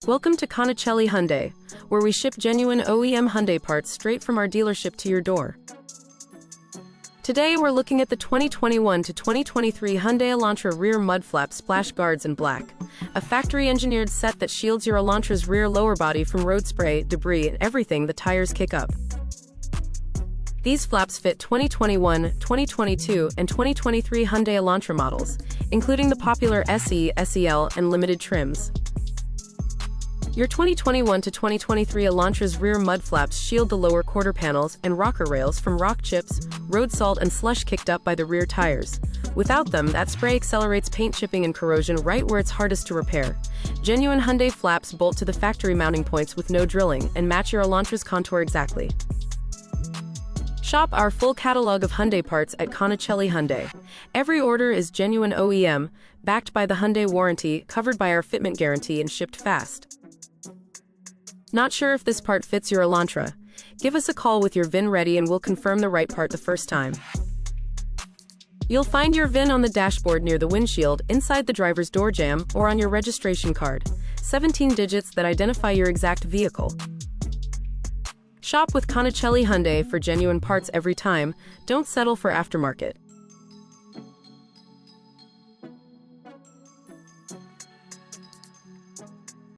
Welcome to Conicelli Hyundai, where we ship genuine OEM Hyundai parts straight from our dealership to your door. Today we're looking at the 2021 to 2023 Hyundai Elantra rear mud flap splash guards in black, a factory-engineered set that shields your Elantra's rear lower body from road spray, debris, and everything the tires kick up. These flaps fit 2021, 2022, and 2023 Hyundai Elantra models, including the popular SE, SEL, and limited trims. Your 2021 to 2023 Elantra's rear mud flaps shield the lower quarter panels and rocker rails from rock chips, road salt, and slush kicked up by the rear tires. Without them, that spray accelerates paint chipping and corrosion right where it's hardest to repair. Genuine Hyundai flaps bolt to the factory mounting points with no drilling and match your Elantra's contour exactly. Shop our full catalog of Hyundai parts at Conicelli Hyundai. Every order is genuine OEM, backed by the Hyundai warranty, covered by our fitment guarantee, and shipped fast. Not sure if this part fits your Elantra? Give us a call with your VIN ready and we'll confirm the right part the first time. You'll find your VIN on the dashboard near the windshield, inside the driver's door jamb, or on your registration card. 17 digits that identify your exact vehicle. Shop with Conicelli Hyundai for genuine parts every time. Don't settle for aftermarket.